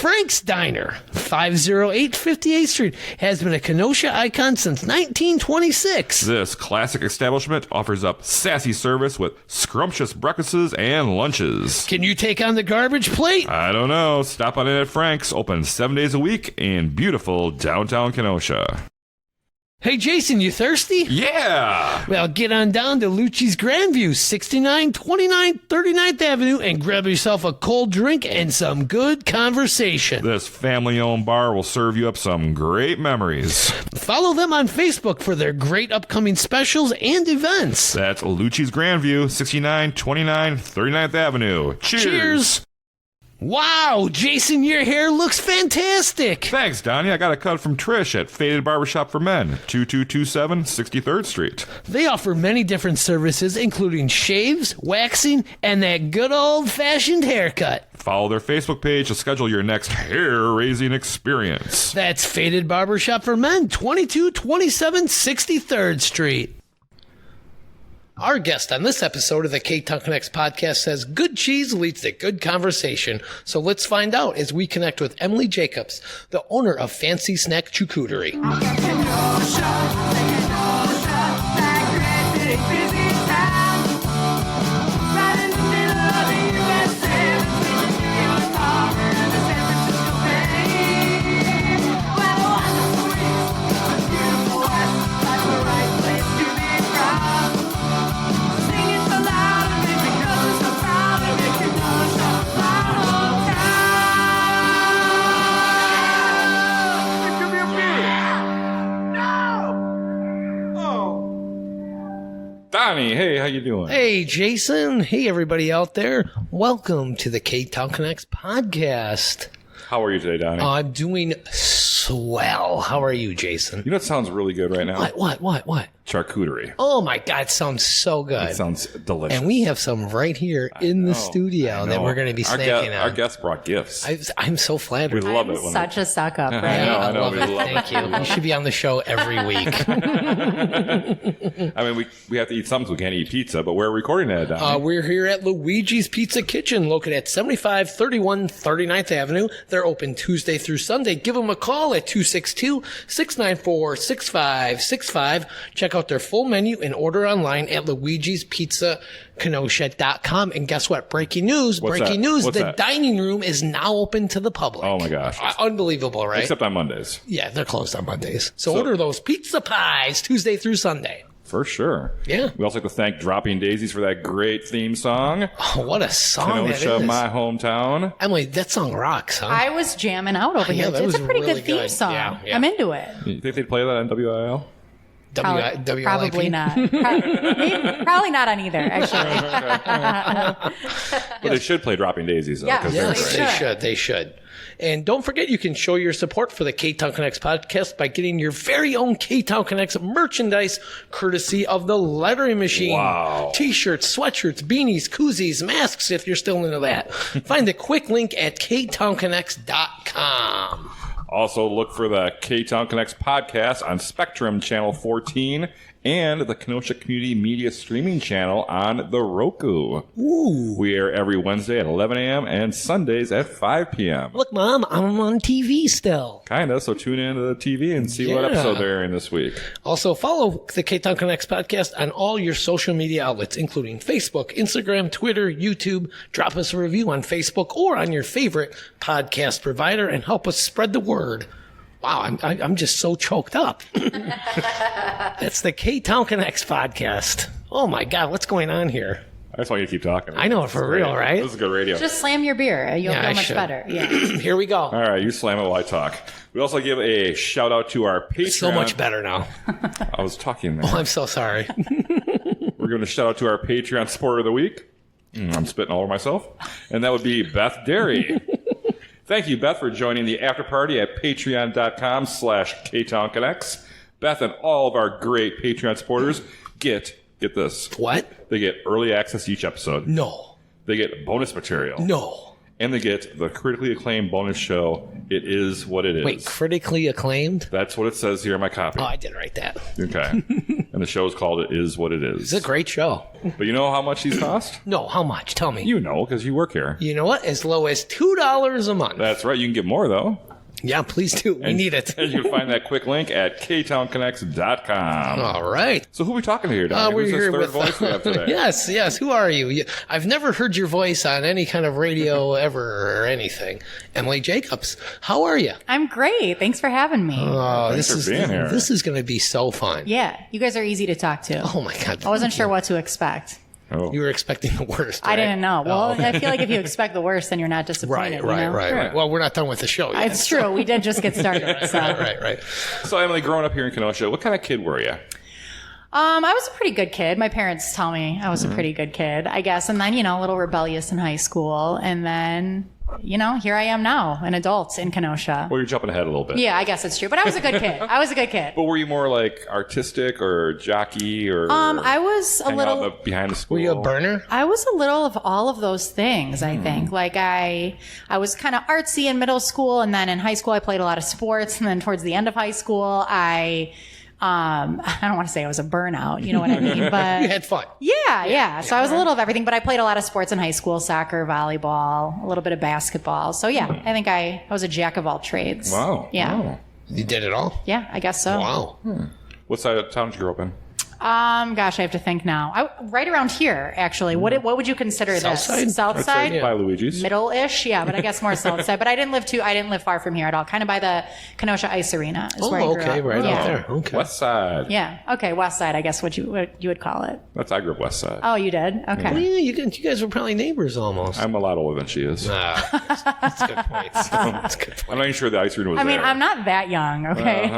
Frank's Diner, 508 58th Street, has been a Kenosha icon since 1926. This classic establishment offers up sassy service with scrumptious breakfasts and lunches. Can you take on the garbage plate? I don't know. Stop on in at Frank's, open 7 days a week in beautiful downtown Kenosha. Hey, Jason, you thirsty? Yeah! Well, get on down to Lucci's Grandview, 6929 39th Avenue, and grab yourself a cold drink and some good conversation. This family-owned bar will serve you up some great memories. Follow them on Facebook for their great upcoming specials and events. That's Lucci's Grandview, 6929 39th Avenue. Cheers! Wow, Jason, your hair looks fantastic. Thanks, Donnie. I got a cut from Trish at Faded Barbershop for Men, 2227 63rd Street. They offer many different services, including shaves, waxing, and that good old-fashioned haircut. Follow their Facebook page to schedule your next hair-raising experience. That's Faded Barbershop for Men, 2227 63rd Street. Our guest on this episode of the Ktown Connects podcast says good cheese leads to good conversation. So let's find out as we connect with Emily Jacobs, the owner of Fancy Snack Charcuterie. Donnie, hey, how you doing? Hey, Jason. Hey, everybody out there. Welcome to the Ktown Connects podcast. How are you today, Donnie? I'm doing swell. How are you, Jason? You know what sounds really good right now? What? Charcuterie. Oh, my God. It sounds so good. It sounds delicious. And we have some right here in the studio that we're going to be snacking on. Our guests brought gifts. I'm so flattered. We love it. I'm such a suck up, right? I know. I love it. Thank you. You should be on the show every week. I mean, we have to eat something, so we can't eat pizza, but we're recording at Donnie. We're here at Luigi's Pizza Kitchen, located at 7531 39th Avenue. They're open Tuesday through Sunday. Give them a call at 262-694-6565. Check out their full menu and order online at luigispizzakenosha.com. And guess what? Breaking news. What's The that? dining room is now open to the public. Oh, my gosh. Unbelievable, right? Except on Mondays. Yeah, they're closed on Mondays. So order those pizza pies Tuesday through Sunday. For sure. Yeah. We also like to thank Dropping Daisies for that great theme song. Oh, what a song Kenosha, that is. my hometown. Emily, that song rocks, huh? I was jamming out over Yeah, here. that It's was a pretty really good theme good. song. Yeah. I'm into it. You think they'd play that on WIIL? Probably not. Probably not on either, actually. But they should play Dropping Daisies, though. Yeah. 'cause they're Yes, great. they should. And don't forget, you can show your support for the Ktown Connects podcast by getting your very own Ktown Connects merchandise courtesy of the Lettering Machine. Wow. T-shirts, sweatshirts, beanies, koozies, masks, if you're still into that. Find the quick link at ktownconnects.com. Also, look for the Ktown Connects podcast on Spectrum Channel 14 and the Kenosha Community Media Streaming Channel on the Roku. Ooh. We air every Wednesday at 11 a.m. and Sundays at 5 p.m. Look, Mom, I'm on TV still. Kinda, so tune into the TV and see what Yeah. episode they're in this week. Also, follow the Ktown Connects podcast on all your social media outlets, including Facebook, Instagram, Twitter, YouTube. Drop us a review on Facebook or on your favorite podcast provider and help us spread the word. Wow, I'm just so choked up. That's the Ktown Connects podcast. Oh, my God, what's going on here? I just want you to keep talking. I know, This for is great. real, right? This is good radio. Just slam your beer. You'll Yeah, I feel much should. better. Yeah. Here we go. All right, you slam it while I talk. We also give a shout out to our Patreon. So much better now. I was talking there. Oh, I'm so sorry. We're giving a shout out to our Patreon supporter of the week. I'm spitting all over myself. And that would be Beth Derry. Thank you, Beth, for joining the after party at patreon.com/KtownConnects. Beth and all of our great Patreon supporters get this. What? They get early access to each episode. No. They get bonus material. No. And they get the critically acclaimed bonus show, It Is What It Is. Wait, critically acclaimed? That's what it says here in my copy. Oh, I did write that. Okay. And the show's called It Is What It Is. It's a great show. But you know how much these cost? No, how much? Tell me. You know, because you work here. You know what? As low as $2 a month. That's right. You can get more, though. Yeah, please do. We need it. And you can find that quick link at ktownconnects.com. All right. So who are we talking to here, Donnie? We're Who's this here third with voice we have today? Yes. Who are you? I've never heard your voice on any kind of radio ever or anything. Emily Jacobs, how are you? I'm great. Thanks for having me. Oh, Thanks for being here. This is going to be so fun. Yeah, you guys are easy to talk to. Oh my God. I wasn't sure what to expect. Oh. You were expecting the worst. I right? didn't know. Well, I feel like if you expect the worst, then you're not disappointed. Right. Well, we're not done with the show yet. It's true. We did just get started. So. Right. So, Emily, growing up here in Kenosha, what kind of kid were you? I was a pretty good kid. My parents tell me I was a pretty good kid, I guess. And then, a little rebellious in high school. And then, here I am now, an adult in Kenosha. Well, you're jumping ahead a little bit. Yeah, I guess it's true. But I was a good kid. But were you more like artistic or jockey or I was a hang little out behind the school? Were you a burner? I was a little of all of those things, I think. Like I was kind of artsy in middle school, and then in high school I played a lot of sports, and then towards the end of high school I don't want to say I was a burnout, you know what I mean? But You had fun. Yeah. So I was a little of everything, but I played a lot of sports in high school, soccer, volleyball, a little bit of basketball. So yeah, I think I was a jack of all trades. Wow. Yeah. Wow. You did it all? Yeah, I guess so. Wow. What side of town did you grow up in? Gosh, I have to think now. Right around here, actually. What would you consider South this? side? South I'd side? say by Luigi's. Middle-ish, yeah, but I guess more south side. But I didn't live far from here at all. Kind of by the Kenosha Ice Arena is where I grew okay, up. right yeah. out there. Okay. West side. Yeah. Okay, west side, I guess what you would call it. I grew up west side. Oh, you did? Okay. Well, yeah, you guys were probably neighbors almost. I'm a lot older than she is. That's a good point. That's a good point. I'm not even sure the ice arena was I mean, there. I'm not that young, okay?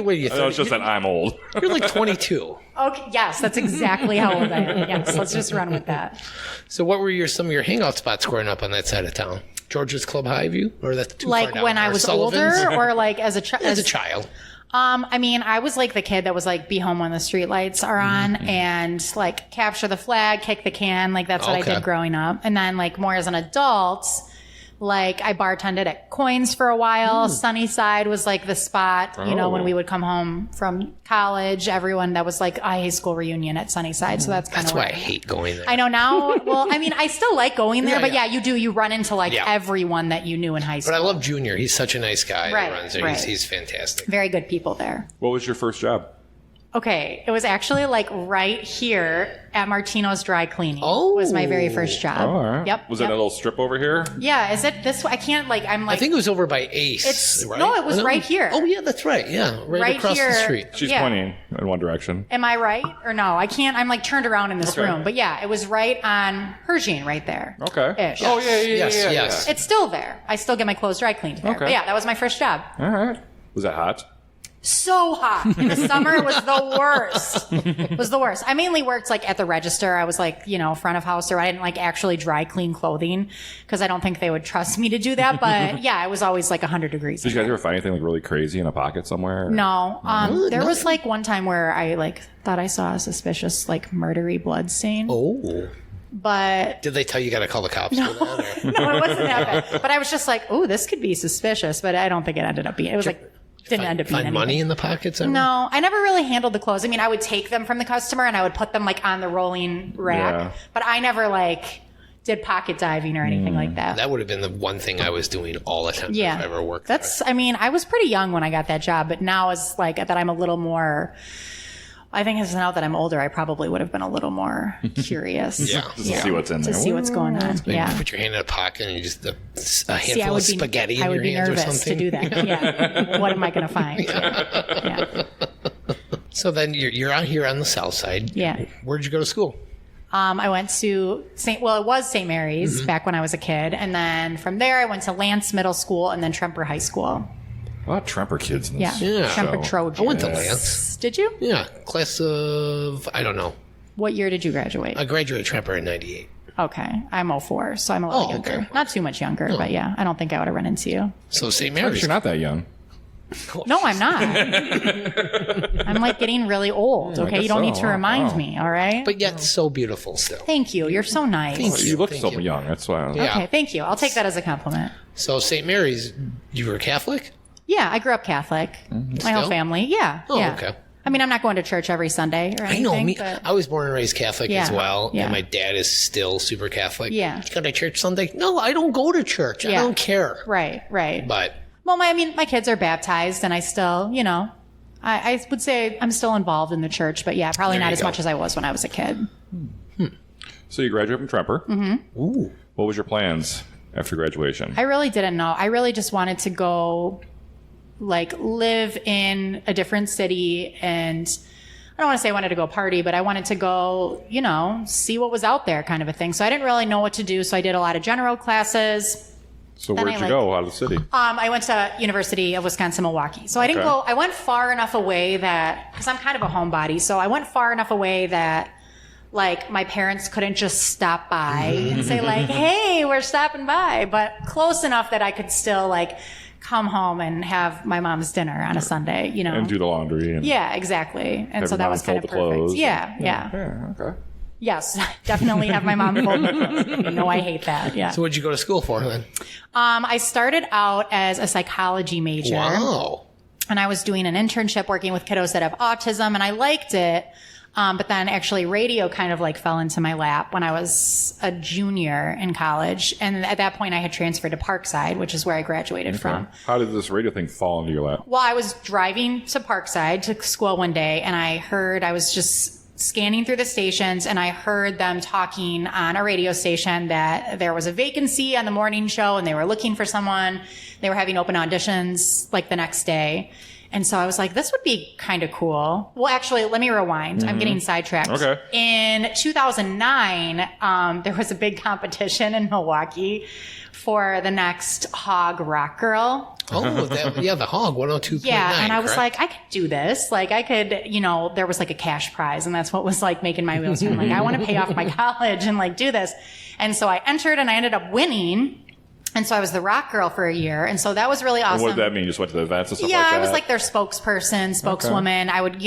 What are you No, it's just that I'm old. You're like 22. Okay, yes, that's exactly how old I am. Yes, let's just run with that. So what were some of your hangout spots growing up on that side of town? George's Club Highview? Or that's too Like far down? when I Or was Sullivan's? older or like as a child? As a child. I mean, I was like the kid that was like, be home when the street lights are on and like capture the flag, kick the can. Like that's what I Okay. did growing up. And then like more as an adult, like I bartended at Coins for a while. Sunnyside was like the spot, when we would come home from college, everyone that was like a high school reunion at Sunnyside. So that's kind That's of why I hate going there. I know now. Well, I mean, I still like going there, Yeah, but yeah. you do. You run into like Yeah. everyone that you knew in high school. But I love Junior. He's such a nice guy Right, that runs there. right. He's fantastic. Very good people there. What was your first job? Okay, it was actually like right here at Martino's Dry Cleaning. Oh. Was my very first job. All right. Yep. Was yep. it a little strip over here? Yeah, is it this way? I can't like, I'm like. I think it was over by Ace. It's- right? no, it was right here. Oh, yeah, that's right. Yeah, right across here. the street. She's Yeah. pointing in one direction. Am I right? Or no? I can't, I'm like turned around in this Okay. room. But yeah, it was right on Hergine right there. Okay. Ish. Oh, yeah. Yes. It's still there. I still get my clothes dry cleaned there. Okay. But yeah, that was my first job. All right. Was that hot? So hot. In the summer, it was the worst. It was the worst. I mainly worked like at the register. I was like, front of house, or I didn't like actually dry clean clothing because I don't think they would trust me to do that. But yeah, it was always like 100 degrees. Did you guys ever find anything like really crazy in a pocket somewhere? No. There was like one time where I like thought I saw a suspicious like murdery blood stain. Oh. But Did they tell you got to call the cops for that? Or? no, it wasn't that bad. But I was just like, oh, this could be suspicious. But I don't think it ended up being. It was like didn't end up being Find anything. money in the pockets? Ever? No, I never really handled the clothes. I mean, I would take them from the customer and I would put them like on the rolling rack, Yeah. but I never like did pocket diving or anything like that. That would have been the one thing I was doing all the time Yeah, if I ever worked I mean, I was pretty young when I got that job, but now as like that I'm a little more. I think as now that I'm older, I probably would have been a little more curious. Yeah. Just to see what's in there. To see what's going on. there. You Yeah. put your hand in a pocket and you just a See, I handful would of spaghetti I in would your be hands or nervous something. to do that. Yeah. What am I going to find? Yeah. So then you're out here on the south side. Yeah. Where'd you go to school? I went to it was St. Mary's back when I was a kid. And then from there, I went to Lance Middle School and then Tremper High School. A lot of Tremper kids in Yeah. this Yeah. Tremper show. Trojans. I went to Lance. Did you? Yeah. Class of, I don't know. What year did you graduate? I graduated Tremper in 98. Okay. I'm 04, so I'm a little Oh, younger. okay. Not too much younger, but yeah, I don't think I would have run into you. So St. But Mary's. you're not that young. No, I'm not. I'm like getting really old, okay? guess You don't so. need to remind Wow. me, all right? But yet so beautiful still. Thank you. You're so nice. Thank You look Thank so you. young. That's why. Yeah. Okay, thank you. I'll take that as a compliment. So St. Mary's, you were Catholic? Yeah, I grew up Catholic. My whole Still? family. Yeah. Oh, yeah. okay. I mean, I'm not going to church every Sunday or anything. I know. But I was born and raised Catholic as well. Yeah. And my dad is still super Catholic. Yeah. You go to church Sunday? No, I don't go to church. I don't care. Right. But Well, my kids are baptized, and I still, I would say I'm still involved in the church, but yeah, probably not as much as I was when I was a kid. So you graduated from Tremper. Mm-hmm. ooh. What was your plans after graduation? I really didn't know. I really just wanted to go, live in a different city, and I don't want to say I wanted to go party, but I wanted to go, see what was out there, kind of a thing. So I didn't really know what to do. So I did a lot of general classes. So where'd you go out of the city? I went to University of Wisconsin-Milwaukee. So I didn't go, I went far enough away that, because I'm kind of a homebody, so I went far enough away that, my parents couldn't just stop by and say, hey, we're stopping by, but close enough that I could still, come home and have my mom's dinner on a Sunday, And do the laundry. And yeah, exactly. And have so your that mom was kind of fold the perfect. clothes. Yeah. Yeah, okay. Yes, definitely have my mom fold. I hate that. Yeah. So what'd you go to school for then? I started out as a psychology major. Wow. And I was doing an internship working with kiddos that have autism, and I liked it. But then actually radio kind of fell into my lap when I was a junior in college. And at that point I had transferred to Parkside, which is where I graduated from. How did this radio thing fall into your lap? Well, I was driving to Parkside to school one day, and I was just scanning through the stations, and I heard them talking on a radio station that there was a vacancy on the morning show and they were looking for someone. They were having open auditions the next day. And so I was like, this would be kind of cool. Well, actually, let me rewind. I'm getting sidetracked. Okay. In 2009, there was a big competition in Milwaukee for the next Hog Rock Girl. Oh, the Hog 102.9. Yeah, and I was correct? I could do this. I could, there was a cash prize, and that's what was making my wheels turn. I want to pay off my college and do this. And so I entered, and I ended up winning. And so I was the rock girl for a year. And so that was really awesome. And what did that mean? You just went to the events and stuff yeah, like that? I was their spokesperson, spokeswoman. I would,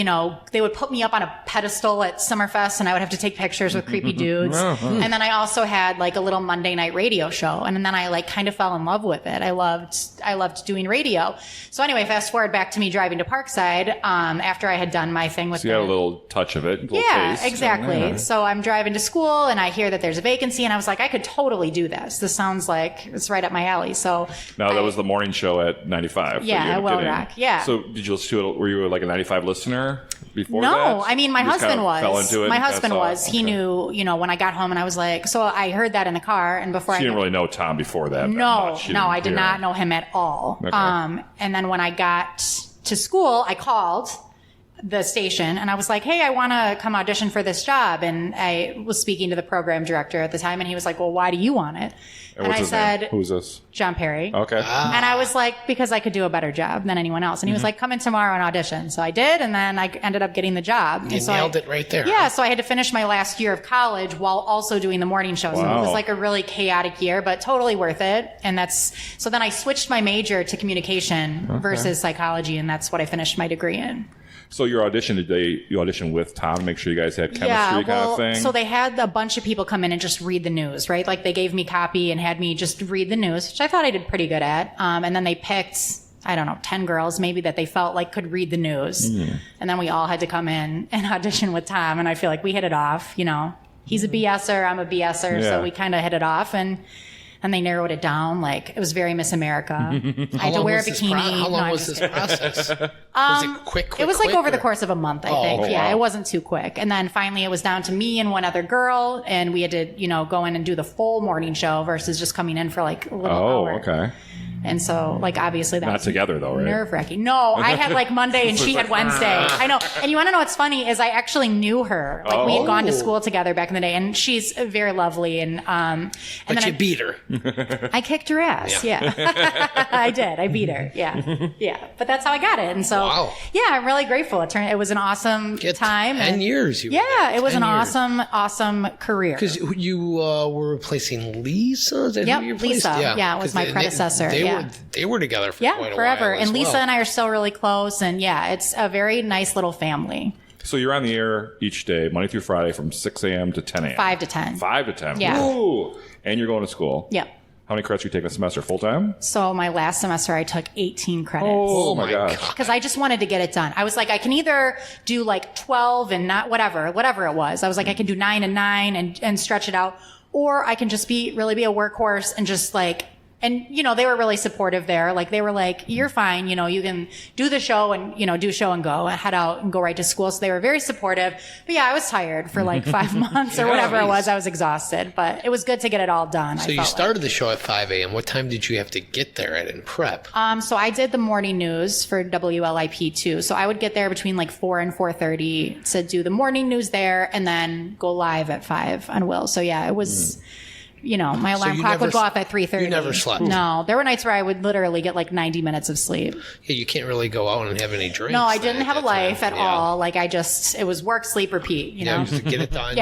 they would put me up on a pedestal at Summerfest, and I would have to take pictures with creepy dudes. And then I also had a little Monday night radio show. And then I kind of fell in love with it. I loved doing radio. So anyway, fast forward back to me driving to Parkside, after I had done my thing with So you got a little touch of it. A little taste. Exactly. Yeah. So I'm driving to school, and I hear that there's a vacancy, and I was like, I could totally do this. This sounds like it's right up my alley. So now that was the morning show at 95. Yeah, at WIIL Rock. Yeah. So did you listen to it? Were you a 95 listener before that? No, I mean, my You just husband kind of was. Fell into it. My husband was. Okay. He knew, when I got home, and I was like, so I heard that in the car, and before So you didn't really know Tom before that. No, much. You no, didn't I did hear not him. know him at all. Okay. And then when I got to school, I called the station, and I was like, hey, I want to come audition for this job. And I was speaking to the program director at the time, and he was like, well, why do you want it? And what's I his said, name? Who's this? John Perry. Okay. And I was like, because I could do a better job than anyone else. And he was like, come in tomorrow and audition. So I did, and then I ended up getting the job. You And so nailed it right there. Yeah, so I had to finish my last year of college while also doing the morning shows. And it Wow. was a really chaotic year, but totally worth it. And so then I switched my major to communication versus psychology, and that's what I finished my degree in. So your audition, you audition with Tom to make sure you guys had chemistry kind of thing? So they had a bunch of people come in and just read the news, right? They gave me copy and had me just read the news, which I thought I did pretty good at. And then they picked, I don't know, 10 girls maybe that they felt could read the news. And then we all had to come in and audition with Tom. And I feel like we hit it off, He's a BSer, I'm a BSer. Yeah. So we kind of hit it off. And they narrowed it down. It was very Miss America. I had to wear a bikini. How long No, was I'm this just process? Was it quick? it was quick, over the or- course of a month, I Oh, think. Yeah, wow. it wasn't too quick. And then finally it was down to me and one other girl, and we had to, go in and do the full morning show versus just coming in for a little hour. okay. And so, obviously that Not was together, though, right? nerve-wracking. No, I had Monday and she had Wednesday. I know. And you want to know what's funny is I actually knew her. We had gone to school together back in the day, and she's very lovely. And But then you beat her. I kicked her ass. Yeah. I did. I beat her. Yeah. Yeah. But that's how I got it. And so, Wow. yeah, I'm really grateful. It was an awesome time. 10 years. Yeah, it was an 10 years. awesome career. Because you were replacing Lisa? Is that Yep, who you replaced? Lisa. Yeah, it was 'Cause my predecessor, yeah. They were together for Yeah, quite a forever. while. And as Lisa well. and I are still really close. And yeah, it's a very nice little family. So you're on the air each day, Monday through Friday, from 6 a.m. to 10 a.m. 5 to 10. 5 to 10. Yeah. Ooh. And you're going to school. Yep. How many credits you take a semester? Full time? So my last semester, I took 18 credits. Oh my gosh. Because I just wanted to get it done. I was like, I can either do like 12 and not whatever it was. I was like, I can do 9 and 9 and stretch it out. Or I can just really be a workhorse and just like, and, you know, they were really supportive there. Like, they were like, you're fine. You know, you can do the show and, you know, do show and go, head out and go right to school. So they were very supportive. But yeah, I was tired for like 5 months or whatever it was. I was exhausted, but it was good to get it all done. So you started the show at 5 a.m. What time did you have to get there at in prep? So I did the morning news for WLIP too. So I would get there between like 4 and 4:30 to do the morning news there and then go live at 5 on WIIL. So yeah, it was... You know, my alarm clock would go off at 3:30. You never slept? No. There were nights where I would literally get like 90 minutes of sleep. Yeah, you can't really go out and have any drinks. No, I didn't have a life at all. Like, it was work, sleep, repeat, you know? Just to get it done,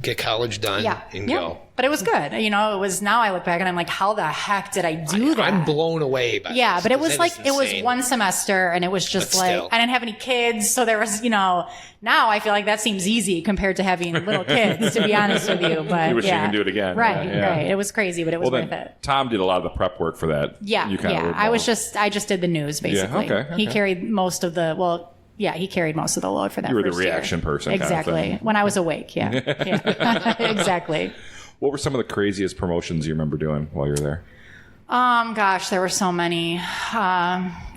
get college done, and go. But it was good. You know, now I look back and I'm like, how the heck did I do that? I'm blown away by this, but it was like, it was one semester and it was just I didn't have any kids. So there was, you know, now I feel like that seems easy compared to having little kids, to be honest with you. But you wish you can do it again. Right. It was crazy, but it was worth it. Tom did a lot of the prep work for that. I just did the news basically. Yeah, okay. He carried most of the, he carried most of the load for that. You were the reaction person. Exactly. Kind of thing. When I was awake. Yeah. Exactly. What were some of the craziest promotions you remember doing while you were there? Gosh, there were so many.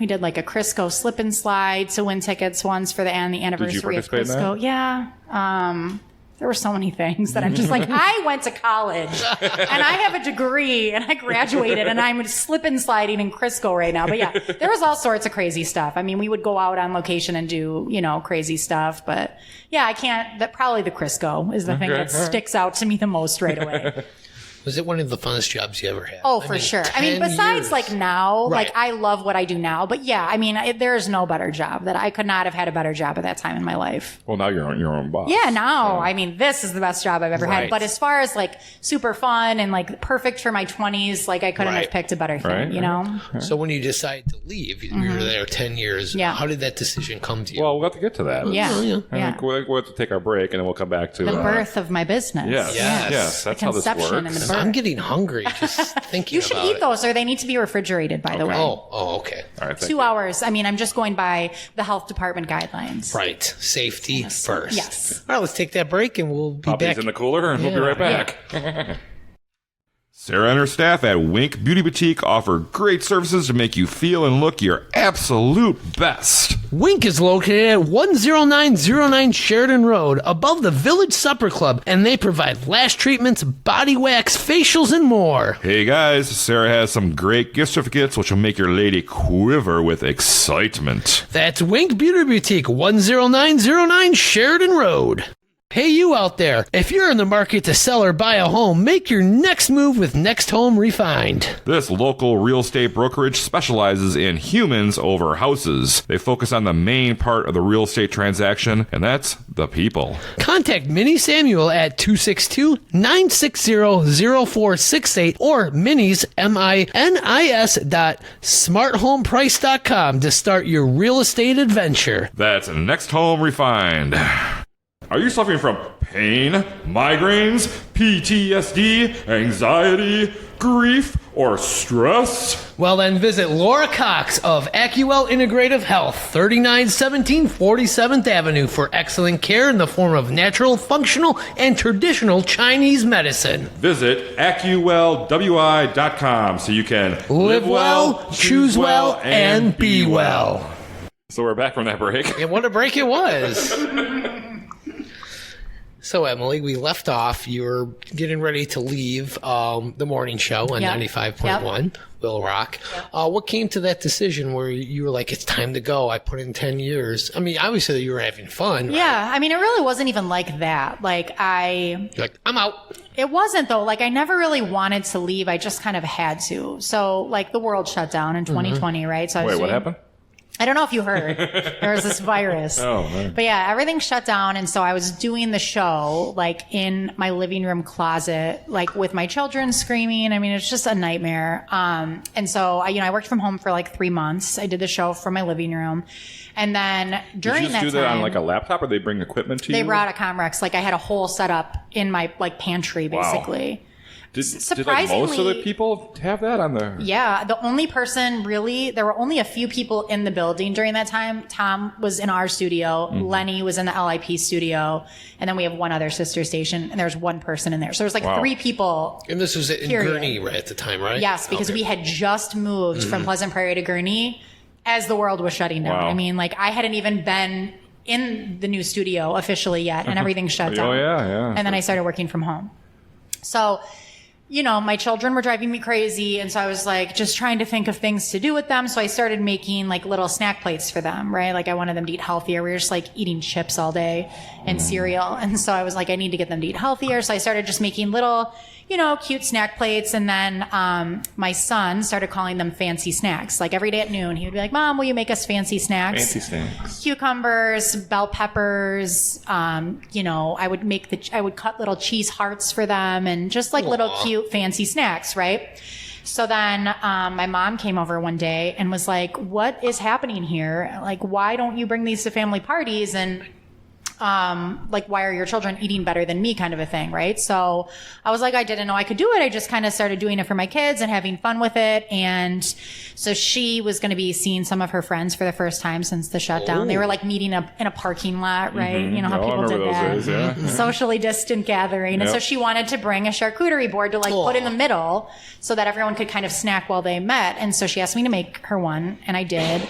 We did like a Crisco slip and slide to win tickets once for the anniversary of Crisco. Yeah. There were so many things that I'm just like, I went to college and I have a degree and I graduated and I'm slip and sliding in Crisco right now. But yeah, there was all sorts of crazy stuff. I mean, we would go out on location and do, you know, crazy stuff. But yeah, probably the Crisco is the thing that sticks out to me the most right away. Was it one of the funnest jobs you ever had? Oh, for sure. I mean, besides like now, like I love what I do now. But yeah, I mean, there's no better job that I could not have had a better job at that time in my life. Well, now you're your own boss. Yeah, now. I mean, this is the best job I've ever had. But as far as like super fun and like perfect for my 20s, like I couldn't have picked a better thing, you know? So when you decided to leave, you were there 10 years. How did that decision come to you? Well, we'll have to get to that. Yeah. I think we'll have to take our break and then we'll come back to the birth of my business. Yes. That's how this works. And the birth. I'm getting hungry just thinking about it. You should eat those, or they need to be refrigerated, by the way. Oh, okay. All right, 2 hours. I mean, I'm just going by the health department guidelines. Right. Safety first. Yes. All right, let's take that break and we'll be back. In the cooler and we'll be right back. Sarah and her staff at Wink Beauty Boutique offer great services to make you feel and look your absolute best. Wink is located at 10909 Sheridan Road, above the Village Supper Club, and they provide lash treatments, body wax, facials, and more. Hey guys, Sarah has some great gift certificates which will make your lady quiver with excitement. That's Wink Beauty Boutique, 10909 Sheridan Road. Hey, you out there, if you're in the market to sell or buy a home, make your next move with Next Home Refined. This local real estate brokerage specializes in humans over houses. They focus on the main part of the real estate transaction, and that's the people. Contact Minnie Samuel at 262-960-0468 or Minnie's, MINIS.smarthomeprice.com to start your real estate adventure. That's Next Home Refined. Are you suffering from pain, migraines, PTSD, anxiety, grief, or stress? Well, then visit Laura Cox of WIIL Integrative Health, 3917 47th Avenue for excellent care in the form of natural, functional, and traditional Chinese medicine. Visit AccuWellWI.com so you can live well, choose well, and be well. So we're back from that break. And what a break it was. So, Emily, we left off. You were getting ready to leave the morning show on 95.1, WIIL Rock. What came to that decision where you were like, it's time to go? I put in 10 years. I mean, obviously you were having fun. Yeah. Right? I mean, it really wasn't even like that. You're like, I'm out. It wasn't, though. Like, I never really wanted to leave. I just kind of had to. So, like, the world shut down in 2020, right? So Wait, what happened? I don't know if you heard. There was this virus. Oh, man. But yeah, everything shut down. And so I was doing the show, like, in my living room closet, like, with my children screaming. I mean, it's just a nightmare. And so, I worked from home for like 3 months. I did the show from my living room. And then during that time... Did you just do that on like a laptop, or they bring equipment to you? They brought a Comrex. Like, I had a whole setup in my, like, pantry, basically. Wow. Did surprisingly, most of the people have that on there? Yeah, the only person really, there were only a few people in the building during that time. Tom was in our studio. Lenny was in the LIP studio. And then we have one other sister station, and there's one person in there. So there's like 3 people. And this was in Gurnee right at the time, right? Yes, because we had just moved from Pleasant Prairie to Gurnee as the world was shutting down. Wow. I mean, like I hadn't even been in the new studio officially yet, and everything shut down. Oh, yeah. And then I started working from home. So, you know, my children were driving me crazy. And so I was like, just trying to think of things to do with them. So I started making like little snack plates for them, right? Like I wanted them to eat healthier. We were just like eating chips all day and cereal. And so I was like, I need to get them to eat healthier. So I started just making little, you know, cute snack plates. And then my son started calling them fancy snacks. Like every day at noon, he would be like, Mom, will you make us fancy snacks? Fancy snacks. Cucumbers, bell peppers. You know, I would cut little cheese hearts for them and just like little cute fancy snacks, right? So then my mom came over one day and was like, what is happening here? Like, why don't you bring these to family parties? And like, why are your children eating better than me, kind of a thing, right? So I was like, I didn't know I could do it. I just kind of started doing it for my kids and having fun with it. And so she was going to be seeing some of her friends for the first time since the shutdown. They were like meeting up in a parking lot, right? You know how people did that. Days, yeah. Socially distant gathering. And so she wanted to bring a charcuterie board to like put in the middle so that everyone could kind of snack while they met. And so she asked me to make her one, and I did.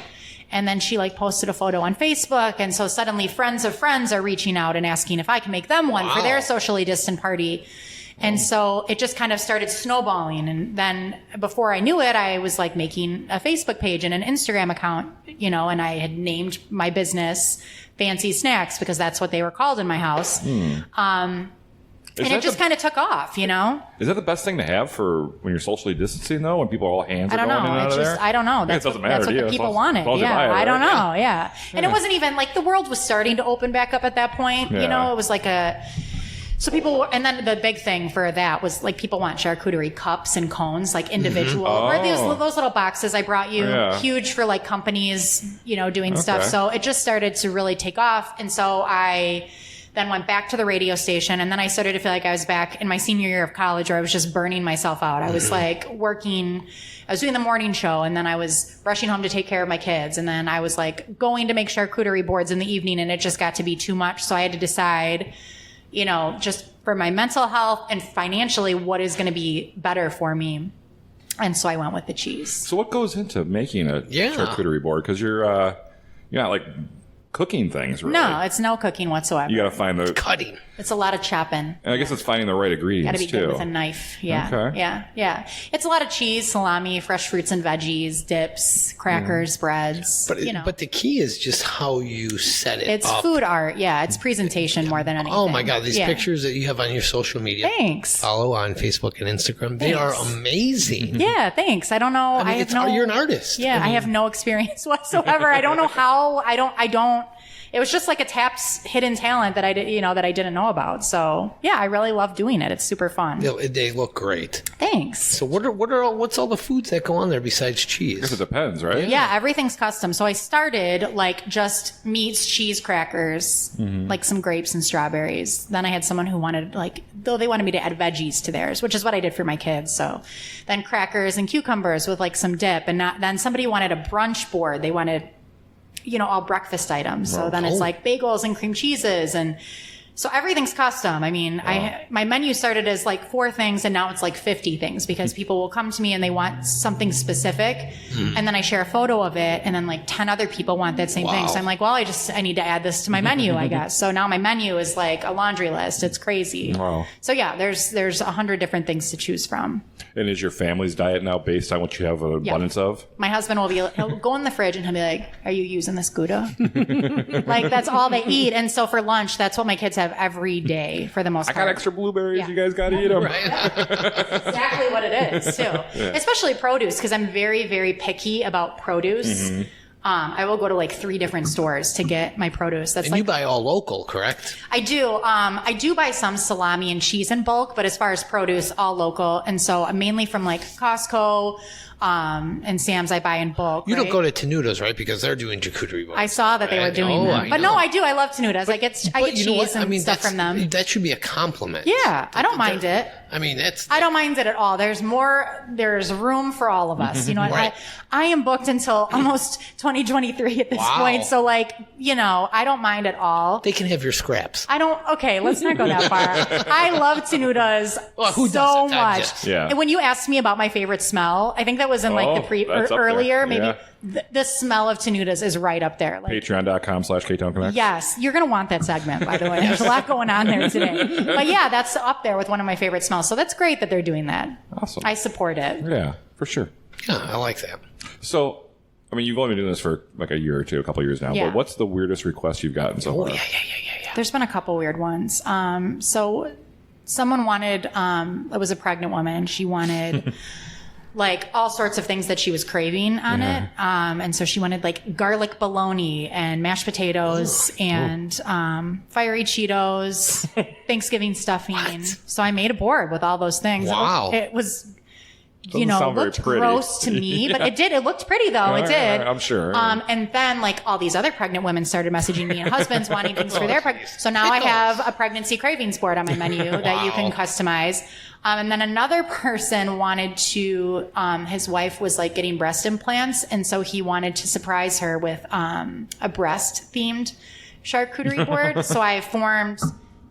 And then she like posted a photo on Facebook. And so suddenly friends of friends are reaching out and asking if I can make them one for their socially distant party. And so it just kind of started snowballing. And then before I knew it, I was like making a Facebook page and an Instagram account, you know, and I had named my business Fancy Snacks because that's what they were called in my house. And it just kind of took off, you know? Is that the best thing to have for when you're socially distancing, though? When people are all hands are going in and out of there? I don't know. It doesn't matter that's what to the you. people wanted. Yeah, I don't know. Yeah. And it wasn't even like the world was starting to open back up at that point. You know, it was like so people were, and then the big thing for that was like people want charcuterie cups and cones, like individual, or those little boxes I brought you, huge for like companies, you know, doing stuff. So it just started to really take off. And so I then went back to the radio station, and then I started to feel like I was back in my senior year of college where I was just burning myself out. I was like working, I was doing the morning show, and then I was rushing home to take care of my kids, and then I was like going to make charcuterie boards in the evening, and it just got to be too much. So I had to decide, you know, just for my mental health and financially, what is going to be better for me. And so I went with the cheese. So what goes into making a charcuterie board? Because you're not like cooking things, really. No, it's no cooking whatsoever. You got to find the cutting. It's a lot of chopping. And I guess it's finding the right ingredients, got to be too. good with a knife. Yeah. Okay. Yeah. It's a lot of cheese, salami, fresh fruits and veggies, dips, crackers, breads. But, you know. But the key is just how you set it It's up. food art. Yeah. It's presentation more than anything. Oh my God. These pictures that you have on your social media. Thanks. Follow on Facebook and Instagram. They are amazing. Yeah. Thanks. I don't know. I mean, you're an artist. Yeah. I have no experience whatsoever. I don't know how. I don't. It was just like a TAPS hidden talent that I did, you know, that I didn't know about. So yeah, I really love doing it. It's super fun. They look great. Thanks. So what's all the foods that go on there besides cheese? I guess it depends, right? Yeah, everything's custom. So I started like just meats, cheese, crackers, like some grapes and strawberries. Then I had someone who wanted they wanted me to add veggies to theirs, which is what I did for my kids. So then crackers and cucumbers with like some dip. And then somebody wanted a brunch board. They wanted, you know, all breakfast items. So then it's like bagels and cream cheeses. And so everything's custom. I mean, my menu started as like 4 things, and now it's like 50 things because people will come to me and they want something specific. And then I share a photo of it, and then like 10 other people want that same thing. So I'm like, well, I need to add this to my menu, I guess. So now my menu is like a laundry list. It's crazy. Wow. So yeah, there's 100 different things to choose from. And is your family's diet now based on what you have an abundance of? My husband he'll go in the fridge and he'll be like, are you using this Gouda? Like that's all they eat. And so for lunch, that's what my kids have every day for the most part. I got extra blueberries. Yeah. You guys got to eat them. Right. That's exactly what it is too. Especially produce, because I'm very, very picky about produce. I will go to like 3 different stores to get my produce. That's And you buy all local, correct? I do. I do buy some salami and cheese in bulk, but as far as produce, all local. And so I'm mainly from like Costco, And Sam's I buy in bulk. You don't right? go to Tenuda's, right? Because they're doing charcuterie boards. I saw that they were doing Oh, them. I But know. no, I do. I love Tenuda's. I get you know what? cheese and stuff from them. That should be a compliment. Yeah, I don't mind it. I mean, that's... I don't mind it at all. There's room for all of us. You know, Right. I am booked until almost 2023 at this Wow. point. So like, you know, I don't mind at all. They can have your scraps. Okay, let's not go that far. I love Tenuda's Well, who so doesn't? I'm much. just- Yeah. And when you asked me about my favorite smell, I think that was in like the that's up there. earlier, maybe Yeah. the smell of Tenuda's is right up there. Like, Patreon.com/KTownConnect. yes, you're going to want that segment, by the way. There's a lot going on there today. But yeah, that's up there with one of my favorite smells. So that's great that they're doing that. Awesome. I support it. Yeah, for sure. Yeah, I like that. So, I mean, you've only been doing this for like a year or two, a couple of years now. Yeah. But what's the weirdest request you've gotten so far? Yeah. There's been a couple weird ones. So someone wanted, it was a pregnant woman. She wanted like all sorts of things that she was craving on it. And so she wanted like garlic bologna and mashed potatoes and fiery Cheetos, Thanksgiving stuffing. What? So I made a board with all those things. Wow. It was, Doesn't sound very looked pretty. gross to me, but it did. It looked pretty though. It Yeah, did. I'm sure. And then like all these other pregnant women started messaging me and husbands wanting things for their pregnant. geez. So now I Pickles. have a pregnancy cravings board on my menu that you can customize. And then another person wanted to, his wife was like getting breast implants. And so he wanted to surprise her with, a breast themed charcuterie board. So I formed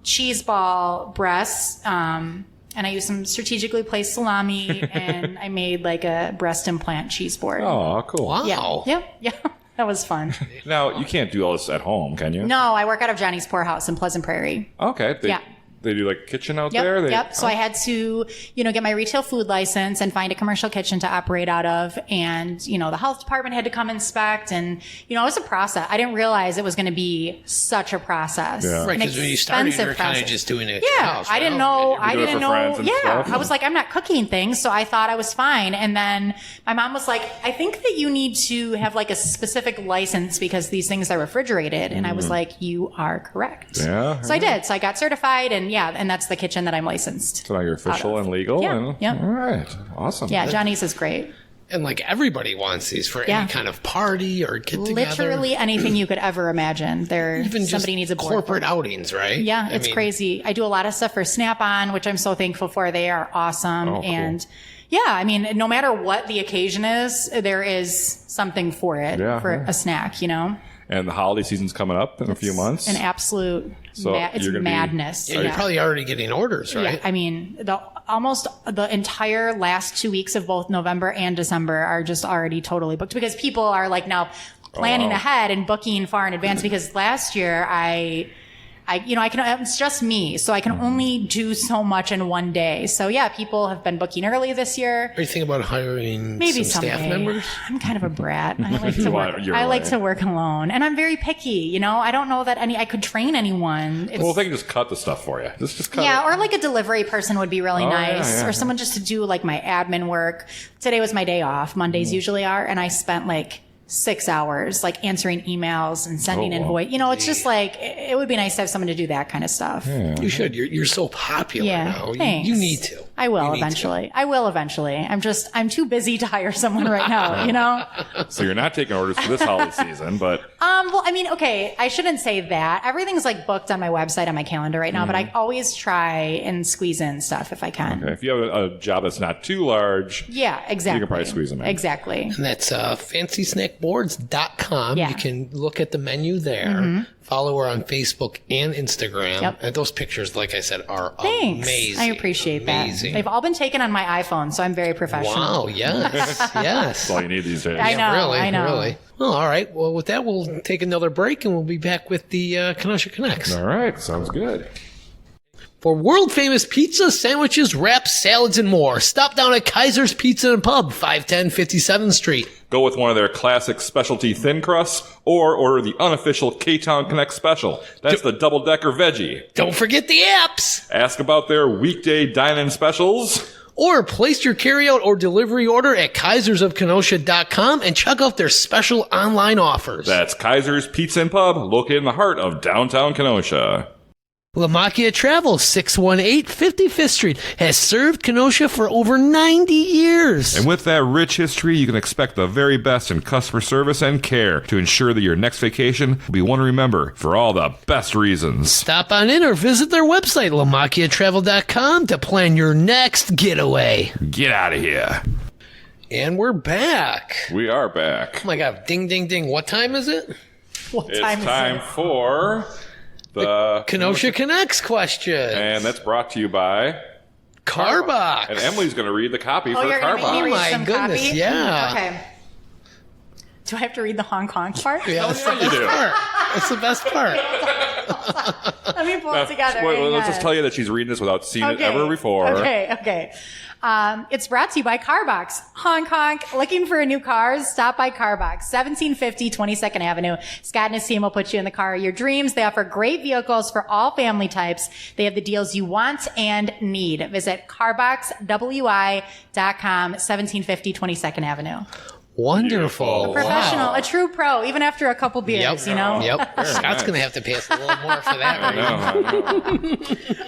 cheese ball breasts, and I used some strategically placed salami, and I made like a breast implant cheese board. Oh, cool. Wow. Yeah. That was fun. Now, you can't do all this at home, can you? No, I work out of Johnny's Poorhouse in Pleasant Prairie. Okay. Yeah. They do like kitchen out Yep, there? yep. So I had to, get my retail food license and find a commercial kitchen to operate out of. And, the health department had to come inspect. And, it was a process. I didn't realize it was going to be such a process. Yeah. Right, An because when you started, you expensive were kind of process. just doing it at your Yeah, house. I right? didn't Oh, know. yeah, I do it didn't for know. friends and Yeah, stuff. I was like, I'm not cooking things, so I thought I was fine. And then my mom was like, I think that you need to have like a specific license because these things are refrigerated. And I was like, you are correct. Yeah, So I did. So I got certified, and and that's the kitchen that I'm licensed. So now you're official out of. and legal? Yeah, And, yeah. All right. Awesome. Yeah, Johnny's is great. And like everybody wants these for Yeah. any kind of party or get together. Literally anything you could ever imagine. Even Somebody just needs a board. corporate outings, right? Yeah, I it's mean, crazy. I do a lot of stuff for Snap-on, which I'm so thankful for. They are awesome. Oh, cool. And I mean, no matter what the occasion is, there is something for it, Yeah, for yeah. a snack, And the holiday season's coming up in a few months. An absolute, So it's you're gonna be- madness. Yeah, you're probably already getting orders, right? Yeah, I mean, almost the entire last 2 weeks of both November and December are just already totally booked because people are like now planning wow. ahead and booking far in advance because last year I it's just me, so I can only do so much in one day. So yeah, people have been booking early this year. Are you thinking about hiring Maybe some staff someday. members? I'm kind of a brat. I like to want work. it your I like way. to work alone, and I'm very picky. I don't know that I could train anyone. It's, Well, they can just cut the stuff for you. Just cut yeah, it. or like a delivery person would be really nice, yeah. or someone just to do like my admin work. Today was my day off. Mondays usually are, and I spent like 6 hours like answering emails and sending Oh, wow. invoice. It's just like it would be nice to have someone to do that kind of stuff. You should. You're so popular Yeah, now. thanks. You need to. I will You need eventually. I will eventually. I'm too busy to hire someone right now, So you're not taking orders for this holiday season, but Well, I mean, okay, I shouldn't say that. Everything's like booked on my website, on my calendar right now, but I always try and squeeze in stuff if I can. if you have a job that's not too large, Yeah, exactly. You can probably squeeze them in. Exactly. And that's fancysnackboards.com. Yeah. You can look at the menu there. Follow her on Facebook and Instagram. Yep. And those pictures, like I said, are Thanks. amazing. I appreciate that. Amazing. They've all been taken on my iPhone, so I'm very professional. Wow, yes, yes. that's all you need these days. I know, really, I know. really. Well, all right. Well, with that, we'll take another break and we'll be back with the Kenosha Connects. All right. Sounds good. For world-famous pizza, sandwiches, wraps, salads, and more, stop down at Kaiser's Pizza and Pub, 510 57th Street. Go with one of their classic specialty thin crusts or order the unofficial Ktown Connect special. That's the double-decker veggie. Don't forget the apps! Ask about their weekday dine-in specials. Or place your carryout or delivery order at kaisersofkenosha.com and check out their special online offers. That's Kaiser's Pizza and Pub, located in the heart of downtown Kenosha. La Macchia Travel, 618 55th Street, has served Kenosha for over 90 years. And with that rich history, you can expect the very best in customer service and care to ensure that your next vacation will be one to remember for all the best reasons. Stop on in or visit their website, lamacchiatravel.com, to plan your next getaway. Get out of here. And we're back. We are back. Oh my God, ding, ding, ding. What time is it? It's time for the Kenosha Connects question. And that's brought to you by Carbox. And Emily's going to read the copy for you're gonna make me Oh read my some goodness, copy? yeah. Okay. Do I have to read the Hong Kong part? Yeah, that's the you best do. part. That's the best part. Let me pull it together. Let's just tell you that she's reading this without seeing it ever before. Okay. It's brought to you by Carbox. Hong Kong, looking for a new car? Stop by Carbox, 1750 22nd Avenue. Scott and his team will put you in the car of your dreams. They offer great vehicles for all family types. They have the deals you want and need. Visit carboxwi.com, 1750 22nd Avenue. Wonderful. Professional, Wow. a true pro, even after a couple beers, you know? Yep. Scott's going to have to pay us a little more for that. I know.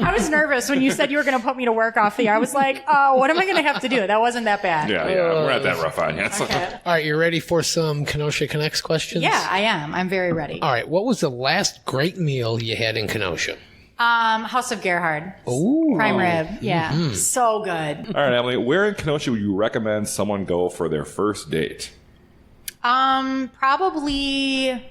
I was nervous when you said you were going to put me to work off the air. I was like, oh, what am I going to have to do? That wasn't that bad. Yeah, we're not that rough on you. Okay. All right, you ready for some Kenosha Connects questions? Yeah, I am. I'm very ready. All right, what was the last great meal you had in Kenosha? House of Gerhard. Ooh. Prime rib. Yeah. So good. All right, Emily, where in Kenosha would you recommend someone go for their first date? Probably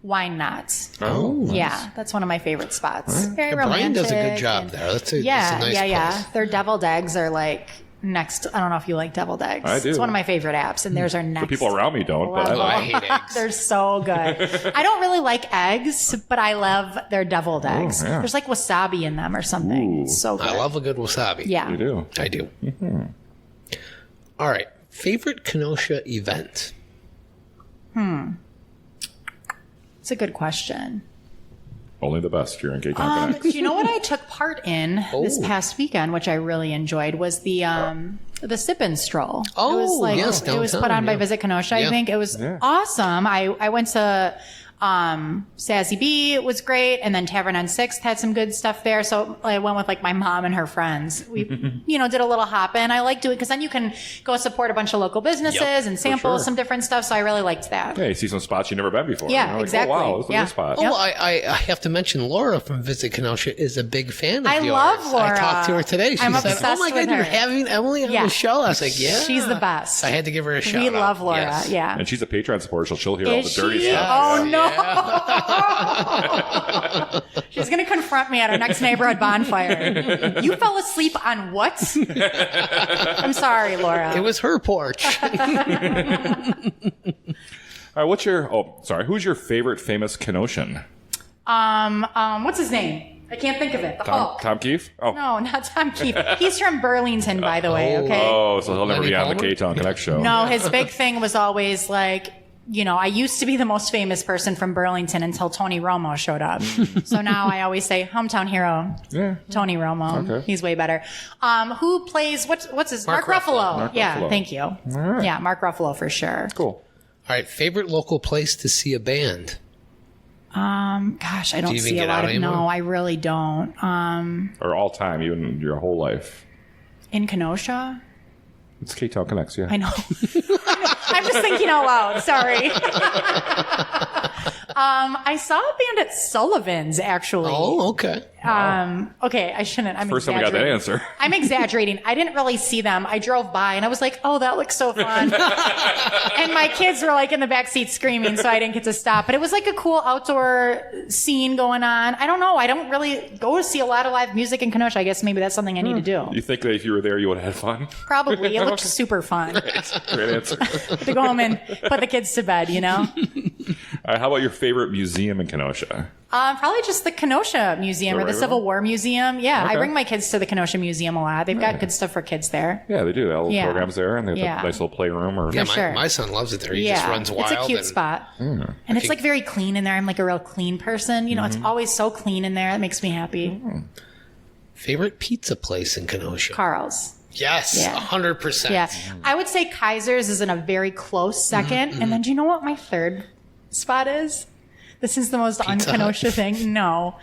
Wine Knots. Oh. Yeah, that's one of my favorite spots. Very Yeah, romantic. Brian does a good job and- there. That's a Yeah, nice yeah. place. Their deviled eggs are like next. I don't know if you like deviled eggs. I do. It's one of my favorite apps, and theirs are next. The people around me don't, but I level. I like hate eggs. They're so good. I don't really like eggs, but I love their deviled eggs. yeah. There's like wasabi in them or something. Ooh. It's so good. I love a good wasabi. Yeah. You do. I do. All right, favorite Kenosha event? It's a good question. Only the best here in Ktown Connect. Do you know what I took part in this Oh. past weekend, which I really enjoyed, was the Sip and Stroll. Oh, it was like, yes, it was put downtown, on by yeah. Visit Kenosha. I Yeah. think it was Yeah. awesome. I went to Sassy B, it was great, and then Tavern on 6th had some good stuff there. So I went with like my mom and her friends. We did a little hop in. I like doing because then you can go support a bunch of local businesses Yep, and sample sure. some different stuff. So I really liked that. Yeah, you see some spots you've never been before. Yeah, You're like, exactly. Oh, wow, this is a Yeah. good spot. Oh, well, I have to mention Laura from Visit Kenosha is a big fan of I yours. love Laura. I talked to her today. She I'm said, obsessed "Oh my with God, you're her." having Emily on Yeah. the show." I was like, "Yeah, She's the best. I had to give her a shout. We out. love Laura. Yes. Yeah. And she's a Patreon supporter, so she'll hear all the Is dirty she? stuff. Oh no! Yeah. She's gonna confront me at our next neighborhood bonfire. You fell asleep on what? I'm sorry, Laura. It was her porch. All right, who's your favorite famous Kenoshan? What's his name? I can't think of it. The Hulk. Tom Keefe? Oh. No, not Tom Keefe. He's from Burlington, by the way. Okay. Oh, so he'll never Lenny be on the Palmer? Ktown Connect show. No, his big thing was always like, I used to be the most famous person from Burlington until Tony Romo showed up. So now I always say hometown hero, Yeah. Tony Romo. Okay. He's way better. Who plays, what's his, Mark Mark Ruffalo. Ruffalo. Mark Yeah, Ruffalo. thank you. right. Yeah, Mark Ruffalo for sure. Cool. All right, favorite local place to see a band? Gosh, I don't you even see a get lot out of, anymore? no, I really don't. Or all time, even your whole life. In Kenosha? It's Ktown Connects, yeah. I know. I'm just thinking out loud. Sorry. I saw a band at Sullivan's, actually. Oh, okay. Okay, I shouldn't. I'm First time we got that exaggerating. answer. I'm exaggerating. I didn't really see them. I drove by and I was like, oh, that looks so fun. And my kids were like in the back seat screaming, so I didn't get to stop. But it was like a cool outdoor scene going on. I don't know. I don't really go to see a lot of live music in Kenosha. I guess maybe that's something I need to do. You think that if you were there, you would have had fun? Probably. It looked super fun. Great answer. To go home and put the kids to bed, All right, how about your favorite museum in Kenosha? Probably just the Kenosha Museum or the regular Civil one? War Museum. Yeah, I Okay. bring my kids to the Kenosha Museum a lot. They've got good stuff for kids there. Yeah, they do. They have little Yeah. programs there, and they have Yeah. a nice little playroom. Or Yeah, sure. my son loves it there. He Yeah, just runs wild. it's a cute and- spot. And it's like very clean in there. I'm like a real clean person. It's always so clean in there. That makes me happy. Favorite pizza place in Kenosha? Carl's. Yes, Yeah. 100%. Yeah. I would say Kaiser's is in a very close 2nd. And then do you know what my third spot is? This is the most Pizza un-Kenosha thing. No.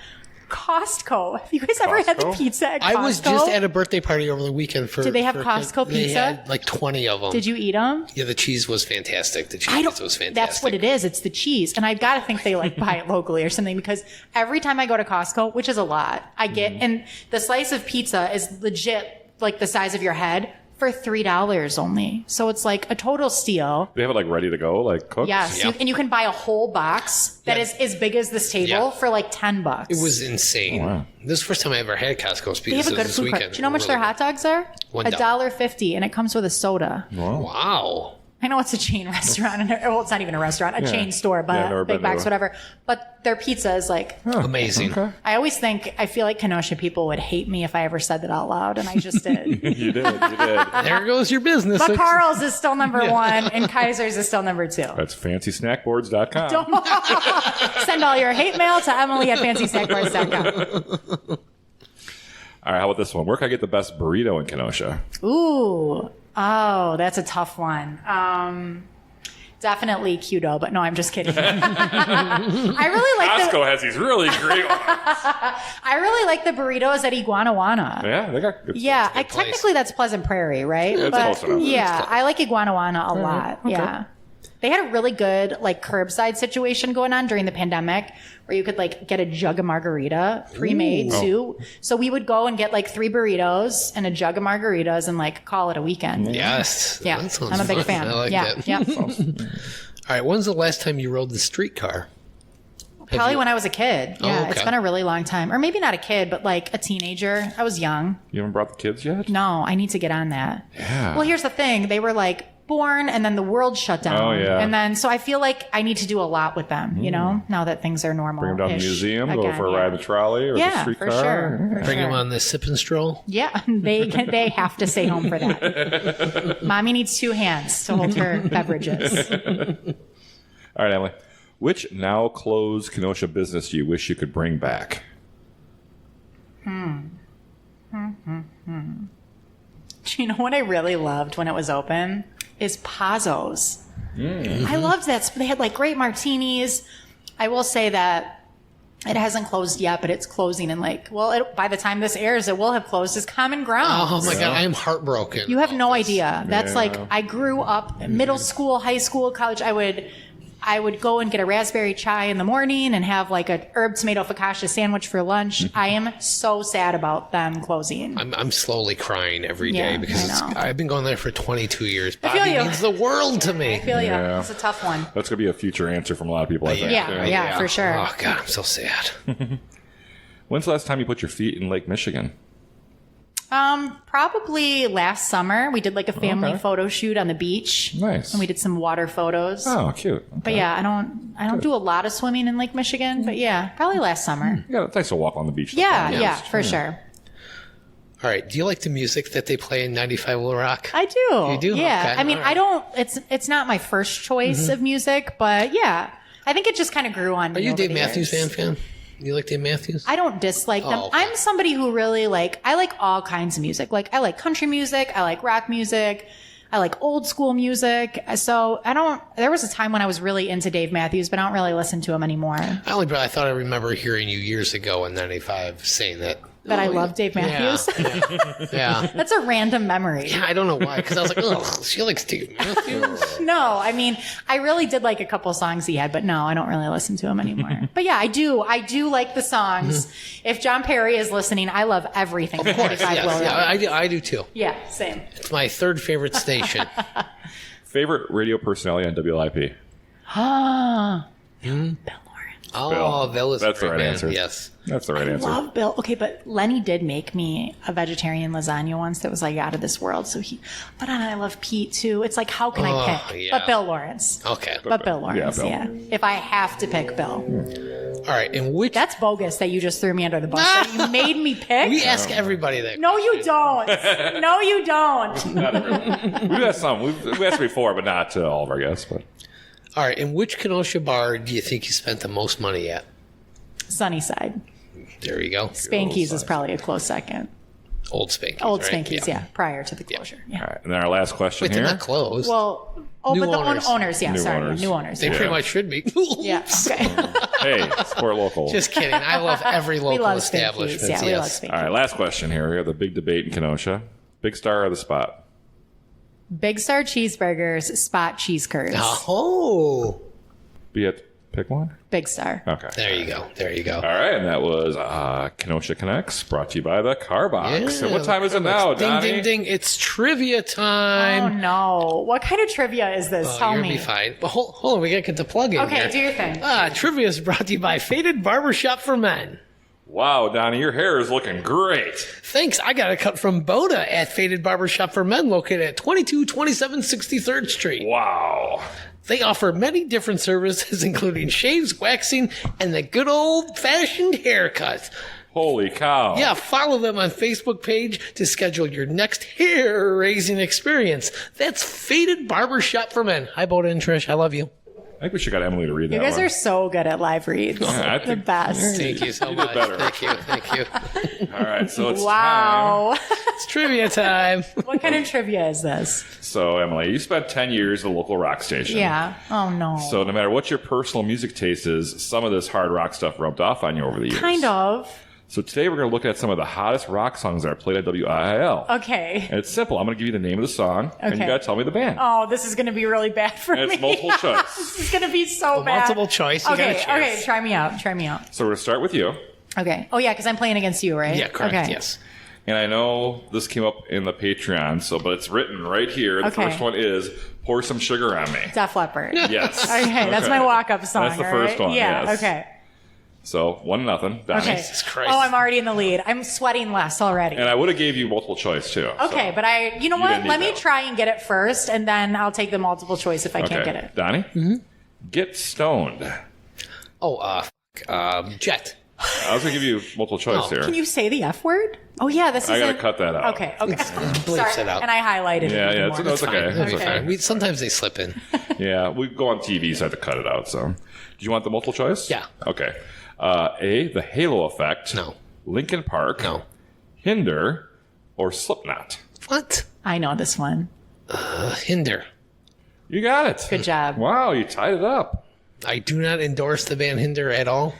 Costco. Have you guys ever had the Costco? pizza at Costco? I was just at a birthday party over the weekend for. Did they have for Costco They pizza? had like 20 of them. Did you eat them? Yeah, the cheese was fantastic. The cheese pizza was fantastic. That's what it is. It's the cheese. And I got to think they like buy it locally or something, because every time I go to Costco, which is a lot, I get, and the slice of pizza is legit like the size of your head for $3 only. So it's like a total steal. They have it like ready to go, like cooked? Yes. Yep. And you can buy a whole box that is as big as this table Yeah. for like $10. It was insane. Oh, wow. This is the first time I ever had Costco's They have pizza a good this food weekend. court. Do you know how much their Really hot dogs are? $1. $1.50, and it comes with a soda. good. Wow. I know it's a chain restaurant, well, it's not even a restaurant, a chain store, but never big been box, to a- whatever. But their pizza is like, Amazing. Okay. I feel like Kenosha people would hate me if I ever said that out loud, and I just did. You did. There goes your business. But Carl's is still number one, and Kaiser's is still number two. That's FancySnackboards.com. Send all your hate mail to Emily at FancySnackBars.com. All right, how about this one? Where can I get the best burrito in Kenosha? Ooh. Oh, that's a tough one. Definitely Qdo, but no, I'm just kidding. I really like Costco has these really great ones. I really like the burritos at Iguanawana. Yeah, they got good Yeah, stuff. technically that's Pleasant Prairie, right? Yeah, it's close enough. Yeah, I like Iguanawana a lot. Yeah. They had a really good like curbside situation going on during the pandemic where you could like get a jug of margarita pre-made too. So we would go and get like 3 burritos and a jug of margaritas and like call it a weekend. Yes. Yeah, That sounds I'm a big fun. fan. I like yeah, that. yeah. All right. When's the last time you rode the streetcar? Probably when I was a kid. Yeah, okay. it's been a really long time. Or maybe not a kid, but like a teenager. I was young. You haven't brought the kids yet? No, I need to get on that. Yeah. Well, here's the thing. They were like born and then the world shut down. Oh, yeah. And then, so I feel like I need to do a lot with them, you know, now that things are normal. Bring them down to the museum, go for a ride in the trolley or the Yeah, streetcar. for sure. Bring them on the sip and stroll. Yeah, they have to stay home for that. Mommy needs 2 hands to hold her beverages. All right, Emily. Which now closed Kenosha business do you wish you could bring back? Do you know what I really loved when it was open? Is Pazzo's. I loved that. They had like great martinis. I will say that it hasn't closed yet, but it's closing in like, well, by the time this airs, it will have closed. Is Common Ground. Oh my God, I am heartbroken. You have no idea. That's Yeah. like, I grew up middle school, high school, college. I would go and get a raspberry chai in the morning and have like a herb tomato focaccia sandwich for lunch. I am so sad about them closing. I'm slowly crying every day Yeah, because I know. I've been going there for 22 years. feel Bobby you. means the world to me. I feel you. Yeah. It's a tough one. That's going to be a future answer from a lot of people, I think. Yeah, for sure. Oh God, I'm so sad. When's the last time you put your feet in Lake Michigan? Probably last summer. We did like a family photo shoot on the beach. Nice. And we did some water photos. Oh, cute. Okay. But yeah, I don't do a lot of swimming in Lake Michigan, but yeah, probably last summer. Yeah, it's nice to walk on the beach. Yeah, for sure. All right, do you like the music that they play in 95 Will Rock? I do. You do? Yeah. Okay, I mean, all right. I don't, it's not my first choice of music, but yeah, I think it just kind of grew on me. Are you a over Dave the Matthews years. fan? You like Dave Matthews? I don't dislike them. Oh, okay. I'm somebody who really I like all kinds of music. Like I like country music. I like rock music. I like old school music. So there was a time when I was really into Dave Matthews, but I don't really listen to him anymore. I thought I remember hearing you years ago in 95 saying that. But I love Dave Matthews. Yeah. That's a random memory. Yeah, I don't know why, because I was like, oh, she likes Dave Matthews. No, I mean, I really did like a couple songs he had, but no, I don't really listen to him anymore. But yeah, I do like the songs. If John Perry is listening, I love everything. Of course, yes, yeah, I do too. Yeah, same. It's my 3rd favorite station. Favorite radio personality on WIP? Bill Lawrence. Oh, Bill is That's the great, right man. answer. Yes. That's the right answer. Love Bill. Okay, but Lenny did make me a vegetarian lasagna once that was like out of this world. But I love Pete too. It's like, how can I pick? yeah. But Bill Lawrence. Okay. But Bill Lawrence, Bill. yeah. If I have to pick Bill. All right, and which... That's bogus that you just threw me under the bus. That you made me pick. we ask everybody that. No, you don't. No, you don't. We've asked some. We've asked before, but not to all of our guests. But All right, in which Kenosha bar do you think you spent the most money at? Sunnyside. There you go. Spanky's is probably a close second. Old Spankies. Old right? Spankies, yeah. Prior to the closure. Yeah. All right, and then our last question Wait, they're here. not closed. Well, New but the owners. owners, yeah, New sorry. owners. New owners. they Yeah. pretty much should be. Yeah. Okay. Hey, support local. Just kidding. I love every We local love establishment. Spankies. Yeah, we love Yes. Spankies. All right, last question here. We have the big debate in Kenosha. Big Star or the Spot? Big Star cheeseburgers, Spot cheese curds. Oh, Be it pick one. Big Star. Okay. there you go. There you go. All right, and that was Kenosha Connects, brought to you by the Car Box. Yeah, And what time is it now, ding, Donnie? ding, ding. It's trivia Oh time. no! What kind of trivia is this? Tell You'll me. be fine. But hold on. We got to get the plug in Okay, here. do your thing. Trivia is brought to you by Faded Barbershop for Men. Wow, Donnie, your hair is looking great. Thanks. I got a cut from Boda at Faded Barbershop for Men, located at 2227 63rd Street. Wow. They offer many different services, including shaves, waxing, and the good old-fashioned haircut. Holy cow. Yeah, follow them on Facebook page to schedule your next hair-raising experience. That's Faded Barbershop for Men. Hi, Boda and Trish. I love you. I think we should got Emily to read that You guys one. are so good at live reads. I The think- best. Thank you so You did much. better. Thank you. Thank you. All right, so it's time. Wow. It's trivia time. What kind of trivia is this? So, Emily, you spent 10 years at a local rock station. Yeah. Oh no. So no matter what your personal music taste is, some of this hard rock stuff rubbed off on you over the years. Kind of. So today we're going to look at some of the hottest rock songs that are played at WIIL. Okay. And it's simple. I'm going to give you the name of the song, and you Okay. got to tell me the band. Oh, this is going to be really bad for And me. it's multiple choice. This is going to be so bad. Multiple choice. You Okay. got a chance. Okay. Try me out. Try me out. So we're going to start with you. Okay. Oh yeah, because I'm playing against you, right? Yeah, correct. Okay. Yes. And I know this came up in the Patreon, but it's written right here. The Okay. first one is Pour Some Sugar on Me. Def Leppard. Yes. Okay, that's my walk-up song. That's the all first right? one, Yeah. yes. Okay. So 1-0. Donnie. Okay. Jesus Christ. Oh, I'm already in the lead. I'm sweating less already. And I would have gave you multiple choice too. Okay, so. but you know You what? didn't need Let me that. try and get it first, and then I'll take the multiple choice if I can't get it. Donnie? Mm-hmm. Get Stoned. Oh, Jet. I was going to give you multiple choice here. Can you say the F word? Oh yeah, this is. I got to cut that out. Okay. Okay. Bleeps it out. And I highlighted it. Yeah, even yeah, more. it's okay. It's It's okay. fine. Sometimes they slip in. Yeah, we go on TV, so I have to cut it out. So, do you want the multiple choice? Yeah. Okay. A, the Halo Effect. No. Linkin Park. No. Hinder, or Slipknot. What? I know this one. Hinder. You got it. Good job. Wow, you tied it up. I do not endorse the band Hinder at all.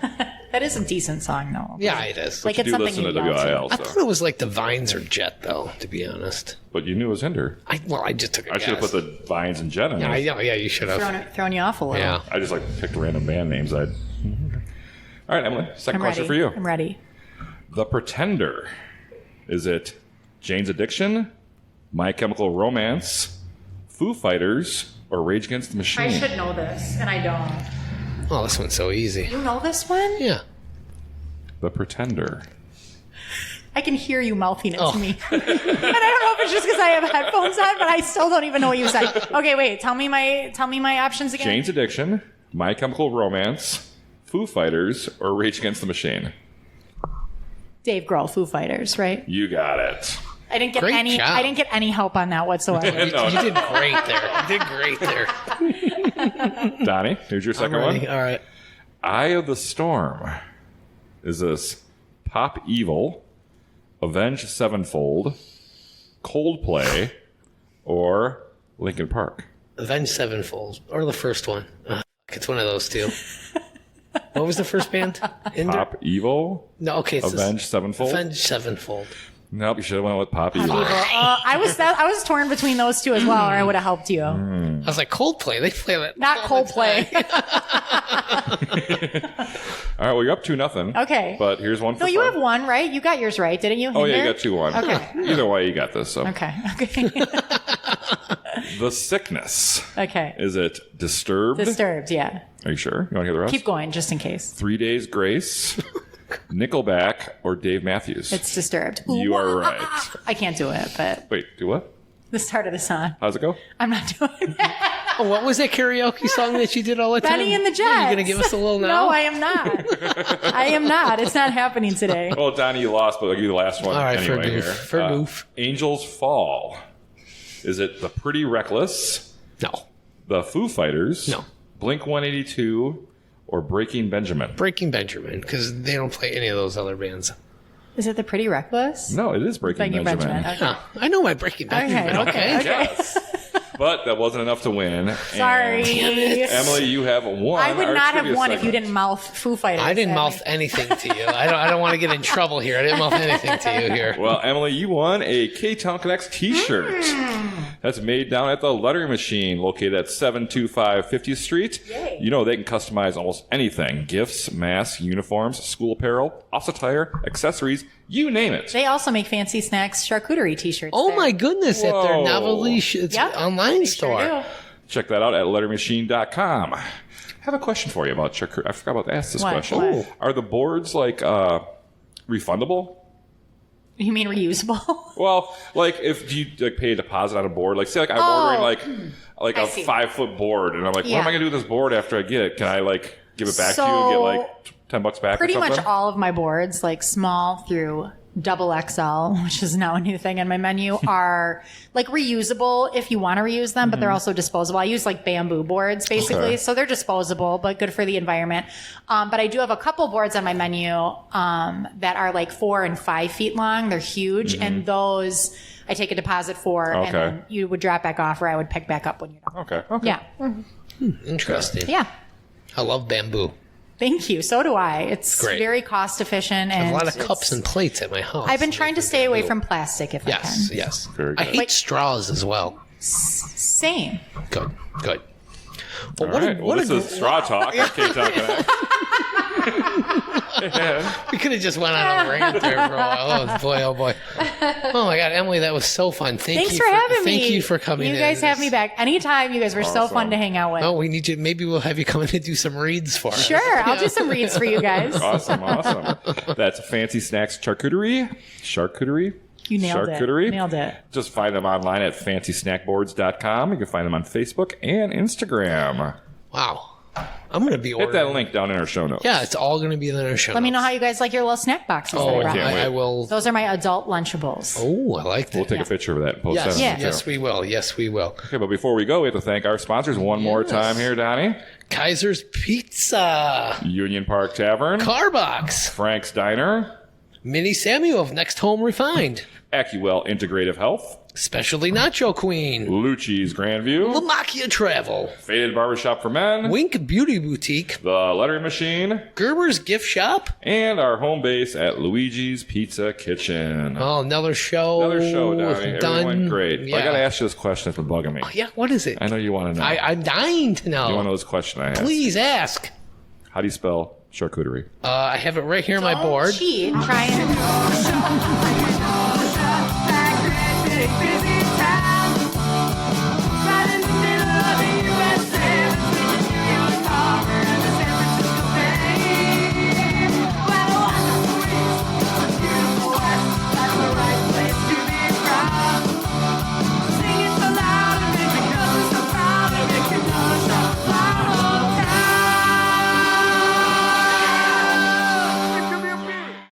That is a decent song, though. Yeah, it is. Like You it's do something listen you to yell to. WIL, I so. thought it was like the Vines or Jet, though, to be honest. But you knew it was Hinder. I just took a I guess. should have put the Vines and Jet in Yeah, there. yeah, you should have. Thrown you off a little. Yeah. I just like picked random band names. All right, Emily, second I'm question ready. for you. I'm ready. The Pretender. Is it Jane's Addiction, My Chemical Romance, Foo Fighters, or Rage Against the Machine? I should know this, and I don't. Oh, this one's so easy. You know this one? Yeah. The Pretender. I can hear you mouthing it Oh. to me. And I don't know if it's just because I have headphones on, but I still don't even know what you said. Okay, wait. Tell me my options again. Jane's Addiction, My Chemical Romance, Foo Fighters, or Rage Against the Machine? Dave Grohl, Foo Fighters, right? You got it. I didn't get Great any. job. I didn't get any help on that whatsoever. No, You did great there. You did great there. Donnie, here's your second one. All right. Eye of the Storm. Is this Pop Evil, Avenged Sevenfold, Coldplay, or Linkin Park? Avenged Sevenfold. Or the first one. It's one of those two. What was the first band? Hinder? Pop Evil, No, okay. It's Avenged Sevenfold. Avenged Sevenfold. Nope, you should have went with Pop Evil. I was torn between those two as well, or I would have helped you. I was like, Coldplay. They play that. Not all the Coldplay. All right, well, you're up 2-0. Okay. But here's one for No, you fun. have one, right? You got yours right, didn't you? Oh, yeah, Hinder? you got 2-1. Okay. Either way, you got this. So. Okay. Okay. The Sickness. Okay. Is it Disturbed? Disturbed, yeah. Are you sure? You want to hear the rest? Keep going, just in case. 3 Days Grace, Nickelback, or Dave Matthews? It's Disturbed. You are right. I can't do it, but Wait, do what? the start of the song. How's it go? I'm not doing that. Oh, what was that karaoke song that you did all the time? Benny and the Jets. Yeah, you going to give us a little now? No, I am not. I am not. It's not happening today. Well, Donnie, you lost, but I'll give you the last one All right, anyway for goof. here. For goof. Angels Fall. Is it The Pretty Reckless, No. The Foo Fighters, No. Blink-182, or Breaking Benjamin? Breaking Benjamin, because they don't play any of those other bands. Is it the Pretty Reckless? No, it is Breaking Benjamin. Okay. Huh. I know my Breaking Benjamin. Okay. Yes. But that wasn't enough to win. Sorry. Emily, you have won. I would our not have trivia won if you segment. didn't mouth Foo Fighters. I didn't at mouth me. anything to you. I don't want to get in trouble here. I didn't mouth anything to you here. Well, Emily, you won a Ktown Connects t-shirt. That's made down at the Lettering Machine, located at 725 50th Street. Yay. You know they can customize almost anything. Gifts, masks, uniforms, school apparel, office attire, accessories, you name it. They also make Fancy Snacks Charcuterie t-shirts. Oh there. my goodness! At their Whoa. novelty Yep, online they store. Sure do. Check that out at lettermachine.com. I have a question for you about charcuterie. I forgot about to ask this What? question. What? Are the boards refundable? You mean reusable? Well, do you pay a deposit on a board? Like, say, I'm ordering I a see. 5-foot board, and I'm like, what Yeah. am I going to do with this board after I get it? Can I give it back to you and get $10 back? Pretty or something? much all of my boards, small through double XL, which is now a new thing on my menu, are reusable if you want to reuse them, but they're also disposable. I use bamboo boards basically, Okay. so they're disposable, but good for the environment. But I do have a couple boards on my menu that are 4 and 5 feet long. They're huge, and those I take a deposit for, Okay. and then you would drop back off, or I would pick back up when you're done. Okay. Yeah, Interesting. yeah. I love bamboo. Thank you. So do I. It's Great. very cost efficient, and A lot of it's- cups and plates at my house. I've been trying to stay away from plastic if I Yes, can. yes. Very I good. hate straws as well. Same. Good. All right. Well, this is Straw Talk. I can't talk that. We could have just went on a rant there for a while. Oh boy, oh boy. Oh my God, Emily, that was so fun. Thanks for having me. Thank you for coming in. You guys have me back anytime. You guys were so Awesome. fun to hang out with. Oh, we need you. Maybe we'll have you come in and do some reads for us. Sure, I'll do some reads for you guys. Awesome. That's Fancy Snacks Charcuterie. You nailed Charcuterie. it. Nailed it. Just find them online at fancysnackboards.com. You can find them on Facebook and Instagram. Wow. I'm going to be Hit ordering. that link down in our show notes. Yeah, it's all going to be in our show. Let me know how you guys like your little snack boxes. Oh, that I I brought. can't wait. I will. Those are my adult Lunchables. Oh, I like that. We'll take a picture of that and post Yes, that on Yeah. the yes, show. we will. Yes, we will. Okay, but before we go, we have to thank our sponsors one more time here, Donnie. Kaiser's Pizza, Union Park Tavern, Carbox, Frank's Diner, Mini Samuel of Next Home Refined, AccuWell Integrative Health, Specialty Nacho Queen, Lucci's Grandview, Lamakia Travel, Faded Barbershop for Men, Wink Beauty Boutique, The Lettering Machine, Gerber's Gift Shop. and our home base at Luigi's Pizza Kitchen. Oh, another show. Another show, Donnie. Done. Everyone great. Yeah. I got to ask you this question that's been bugging me. Yeah, what is it? I know you want to know. I'm dying to you want to know know. this question I asked. Please ask. How do you spell charcuterie? I have it right here on my Don't board. cheat. Try and